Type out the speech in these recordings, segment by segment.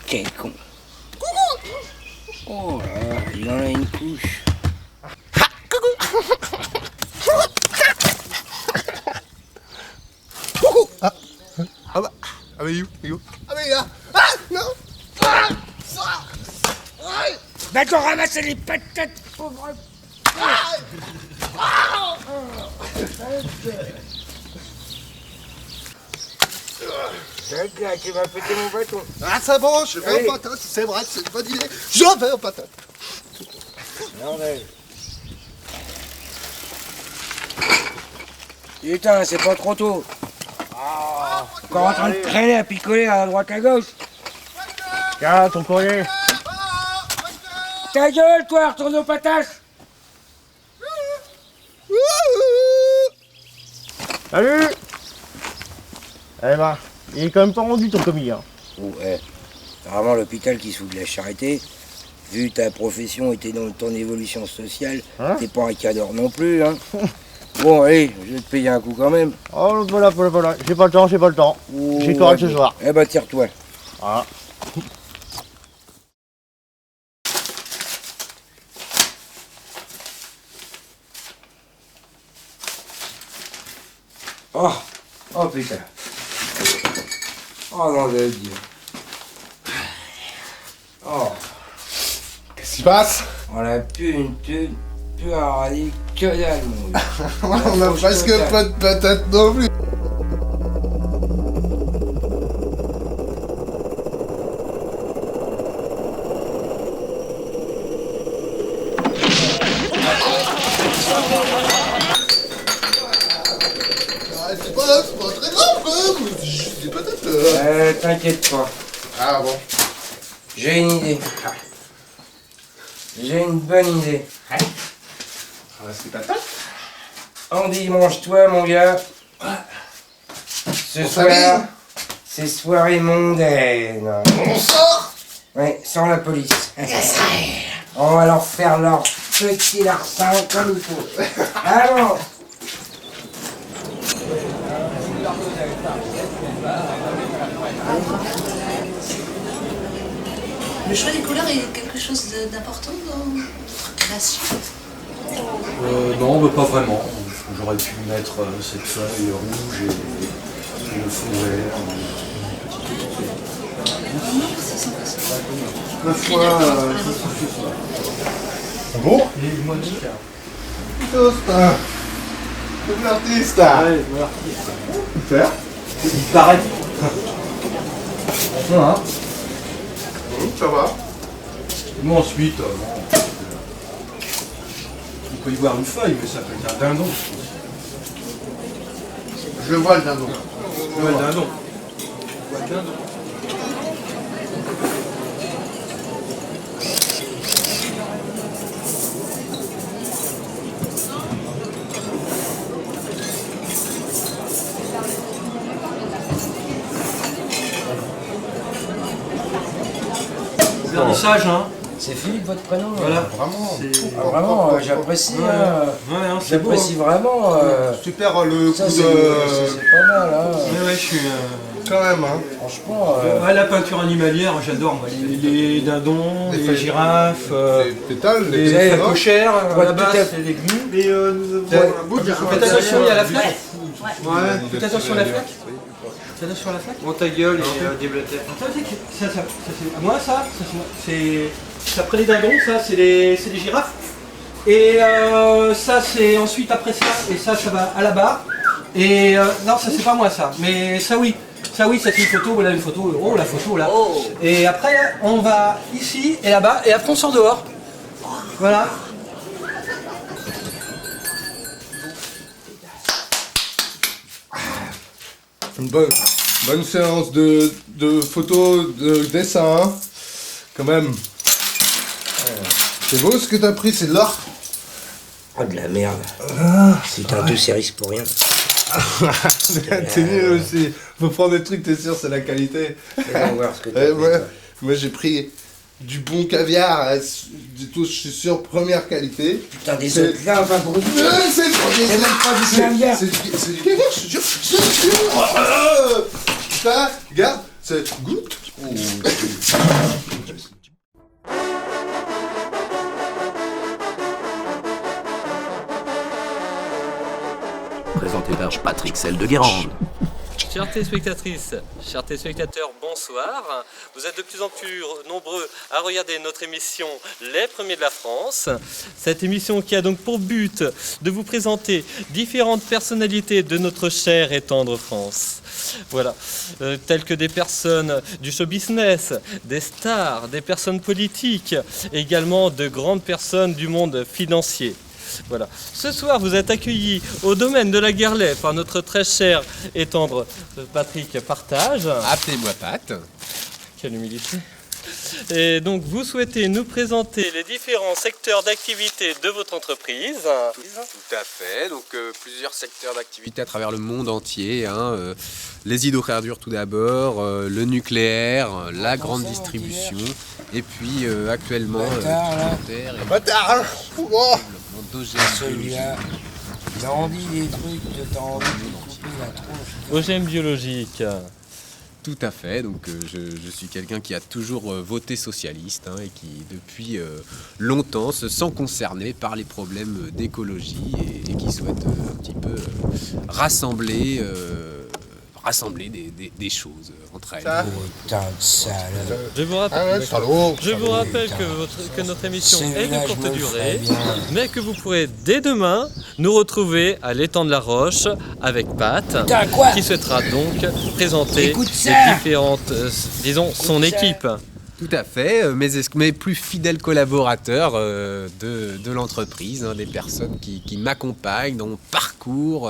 Quel con. Oh là là, il en a une couche. Ah mais il est où Ah mais il est là. Ah non. Va-t'en ramasser les patates, pauvre. Là, tu vas péter mon bâton. Ah c'est bon, je vais aux patates, c'est vrai, c'est une bonne idée. Je vais aux patates. Bordel. Putain, c'est pas trop tôt. Encore en train de traîner à picoler à droite à gauche. Tiens, ton courrier. Ta gueule, toi, retourne aux patates. Salut. Eh ben, il est quand même pas rendu ton commis, hein. Oh, c'est vraiment l'hôpital qui se fout de la charité. Vu ta profession et ton évolution sociale, Hein t'es pas un cadre non plus, hein. Bon, allez, je vais te payer un coup quand même. Oh, voilà. J'ai pas le temps. Oh, J'ai correct ce soir. Eh ben, tire-toi. Voilà. Oh putain. Oh non de Dieu. Oh, Qu'est-ce qui se passe? on a plus une thune, plus un radis, que dalle mon gars. On a presque pas de patates non plus. C'est pas très grave quand même. C'est juste des patates. T'inquiète pas, Ah bon. j'ai une idée. J'ai une bonne idée. Ah, c'est patates. On dit mange-toi mon gars. Ce On soir, s'habille. c'est soirée mondaine. On sort. Ouais, sans la police. On va leur faire leur petit larcin comme il faut. Allons. Le choix des couleurs est quelque chose d'important dans la suite. Non, mais pas vraiment. J'aurais pu mettre cette feuille rouge et le fond vert. Ma foi, bon. Toast. C'est l'artiste. Super. Il paraît. Voilà. Ça va. Nous ensuite, il peut y voir une feuille, mais ça peut être un dindon. Je vois le dindon. Je vois le dindon. Je vois le dindon. Vernissage, hein. C'est Philippe votre prénom? Voilà. Vraiment. Ah, vraiment, j'apprécie. Ouais, Hein. ouais, hein, c'est beau. J'apprécie vraiment. Super le Ça, coup c'est de. pas mal. Hein. Ouais, je suis. Quand même, hein. Franchement. Ouais, la peinture animalière, j'adore. Moi. Les dindons, Les les feuilles. girafes, Les pétales, les les avez- cochères, Ouais, là-bas, tout à c'est les légumes. Mais nous avons un bout de Faites attention, il y a la flaque. Ouais. Faites attention à la flaque. Faites attention à la flaque. Bon ta gueule et des blattes. Ça, c'est. Moi, c'est. Après les dindons, ça, c'est les girafes. Et ça, c'est ensuite après ça. Et ça va à la barre. Et non, ça, c'est pas moi, ça. Mais ça, oui. Ça, oui, c'est une photo. Voilà une photo. Oh, la photo, là. Et après, on va ici et là-bas. Et après, on sort dehors. Voilà. Une bonne séance de photos, de dessins, hein, quand même. C'est beau ce que t'as pris, c'est de l'or. Oh, de la merde. C'est un tout service pour rien. T'es nul aussi. Faut prendre des trucs, t'es sûr, c'est la qualité. Fais-moi voir ce que t'as pris, toi. Moi j'ai pris du bon caviar, du tout, je suis sûr, première qualité. Putain, des autres là, va brûler. C'est même pas du caviar. C'est du caviar, je te jure, je te jure. Ça, regarde, c'est goûte. Présenté par Patrick Selle de Guérande. Chères téléspectatrices, chers téléspectateurs, bonsoir. Vous êtes de plus en plus nombreux à regarder notre émission Les Premiers de la France. Cette émission qui a donc pour but de vous présenter différentes personnalités de notre chère et tendre France. Voilà, telles que des personnes du show business, des stars, des personnes politiques, également de grandes personnes du monde financier. Voilà. Ce soir, vous êtes accueillis au domaine de la Guerlet par notre très cher et tendre Patrick Partage. Appelez-moi Pat. Quelle humilité. Et donc, vous souhaitez nous présenter les différents secteurs d'activité de votre entreprise. Tout à fait. Donc, plusieurs secteurs d'activité à travers le monde entier. Les hydrocarbures tout d'abord, le nucléaire, la grande distribution. Et puis, actuellement, l'alimentaire et Bâtard, hein. Celui-là, t'as envie des trucs, t'as envie de couper la tronche. OGM biologique. Tout à fait, donc je suis quelqu'un qui a toujours voté socialiste et qui depuis longtemps se sent concerné par les problèmes d'écologie et qui souhaite un petit peu rassembler des choses entre elles. Putain de sale. Je vous rappelle que notre émission est de courte durée, mais que vous pourrez dès demain nous retrouver à l'étang de la Roche avec Pat, qui souhaitera donc présenter les différentes, disons, son équipe. Tout à fait, mes plus fidèles collaborateurs de l'entreprise, des personnes qui m'accompagnent dans mon parcours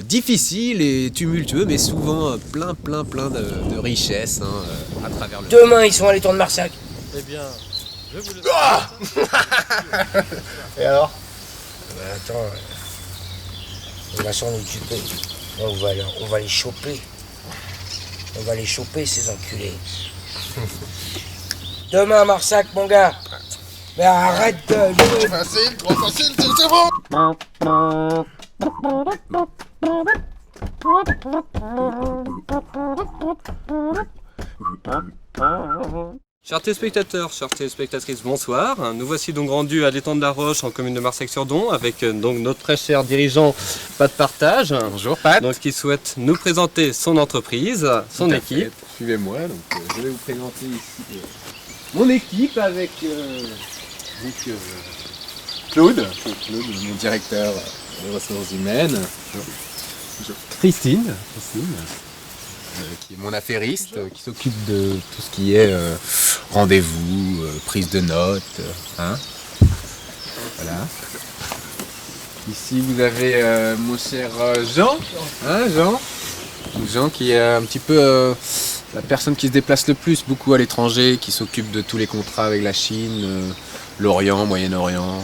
difficile et tumultueux, mais souvent plein de richesses à travers le... Demain, ils sont à l'étang de Marsac. Eh bien, je vous le... Et alors? Attends, on va s'en occuper. On va les choper. On va les choper, ces enculés. Demain à Marsac, mon gars. Mais arrête de jouer. Facile, trop facile, c'est bon. Chers téléspectateurs, chères téléspectatrices, bonsoir. Nous voici donc rendus à l'étang de la Roche en commune de Marsac-sur-Don avec donc notre très cher dirigeant Pat Partage. Bonjour Pat. Donc qui souhaite nous présenter son entreprise, son équipe. Suivez-moi, donc je vais vous présenter ici mon équipe avec Claude, mon directeur des ressources humaines. Christine, qui est mon affairiste, qui s'occupe de tout ce qui est rendez-vous, prise de notes. Voilà. Ici vous avez mon cher Jean. Jean qui est un petit peu la personne qui se déplace le plus, beaucoup à l'étranger, qui s'occupe de tous les contrats avec la Chine, l'Orient, Moyen-Orient.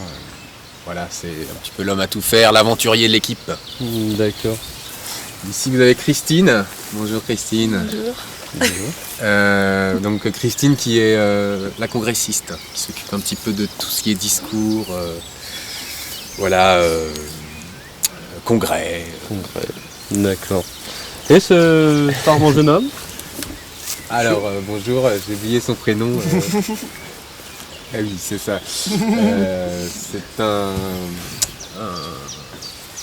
Voilà, c'est un petit peu l'homme à tout faire, l'aventurier de l'équipe. D'accord. Ici vous avez Christine. Bonjour Christine. Bonjour. Donc Christine qui est la congressiste, qui s'occupe un petit peu de tout ce qui est discours, congrès. D'accord. Et ce charmant jeune homme? Alors bonjour, j'ai oublié son prénom. Ah oui, c'est ça. C'est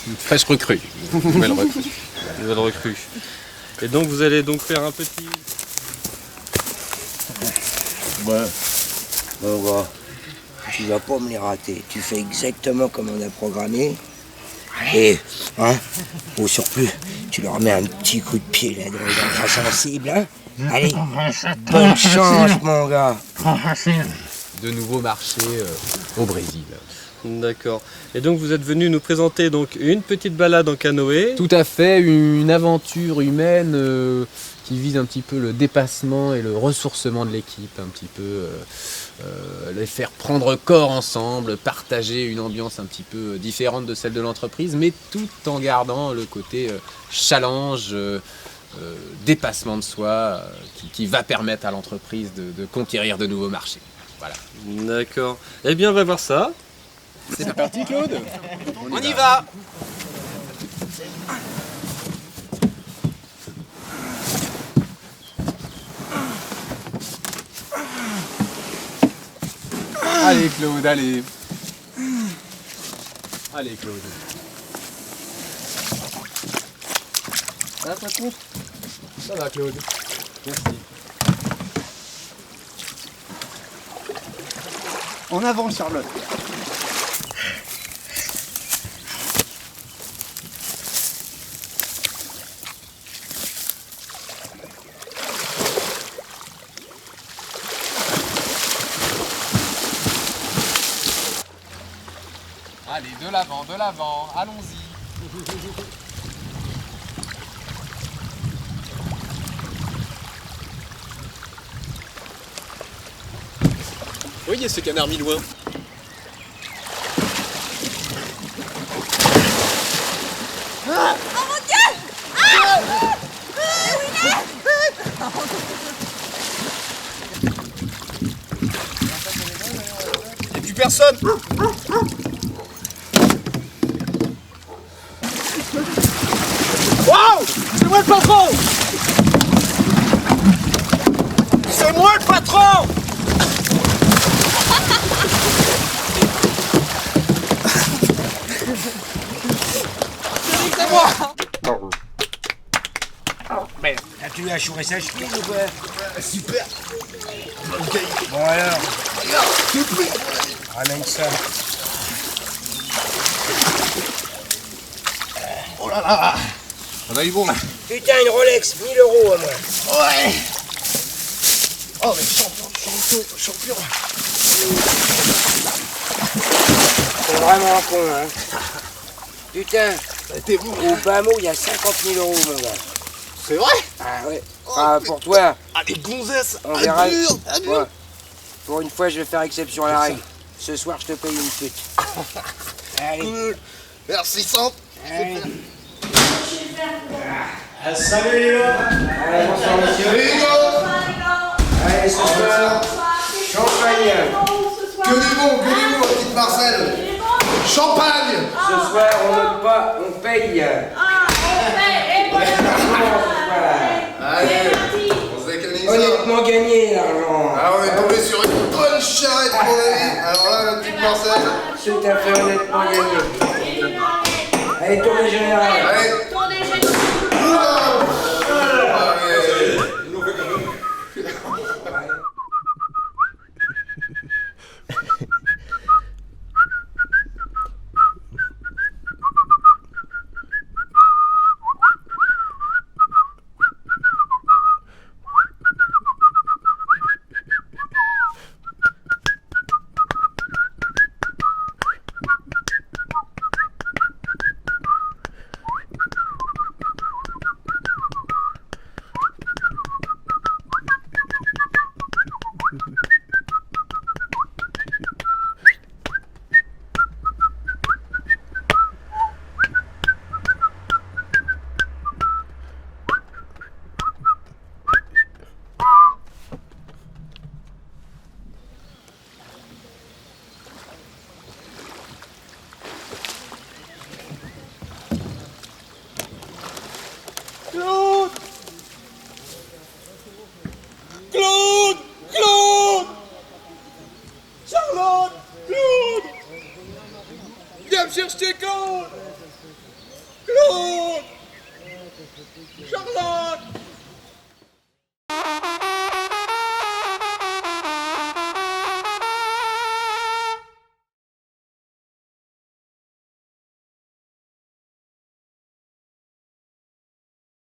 une fraîche recrue, une nouvelle recrue. Et donc vous allez donc faire un petit... Ouais. Bon, gars, tu vas pas me les rater. Tu fais exactement comme on a programmé. Et, au surplus, tu leur mets un petit coup de pied là dans les endroits sensibles, Allez, bonne chance, mon gars. De nouveaux marchés au Brésil. D'accord. Et donc vous êtes venu nous présenter donc une petite balade en canoë. Tout à fait, une aventure humaine qui vise un petit peu le dépassement et le ressourcement de l'équipe, un petit peu les faire prendre corps ensemble, partager une ambiance un petit peu différente de celle de l'entreprise, mais tout en gardant le côté challenge, dépassement de soi, qui va permettre à l'entreprise de conquérir de nouveaux marchés. Voilà. D'accord. Eh bien, on va voir ça. C'est parti, Claude. On y va. Allez, Claude, allez. Allez, Claude. Ça va, patron? Ça va, Claude. Merci. En avant, Charlotte. Allez, de l'avant, allons-y. Voyez ce canard mis loin. Y'a plus personne. Waouh! C'est moi le patron! C'est moi le patron! C'est moi! Tu lui as chouré sa chemise ou quoi? Super. Bon alors, ramène ça. Oh là là. On a eu bon là. Putain, une Rolex, 1000 € à moi. Ouais. Oh mais champion. C'est vraiment un con, hein. Putain, T'es bon. au bas mot, il y a 50 000 €, mon gars. C'est vrai? Ah ouais. Enfin, pour toi, Ah les gonzesses. on verra. Dur. Ouais. Pour une fois, je vais faire exception à la règle. Ce soir, je te paye une pute. Allez. Cool. Merci Sante. Allez. Salut les gars! Allez, bonsoir, monsieur. Salut les gars. Allez, ce soir, champagne. Que du bon, ma petite Marcel. Champagne. Ce soir, on note pas, on paye. Allez. On se décanise ça. Honnêtement gagné, l'argent. Ah on est tombé sur une bonne charrette mon ami. Alors là, ma petite Marcel. Tout à fait honnêtement gagné. Allez, tournez général. Allez. Oula. Allez. Viens me chercher Claude! Claude! Charlotte!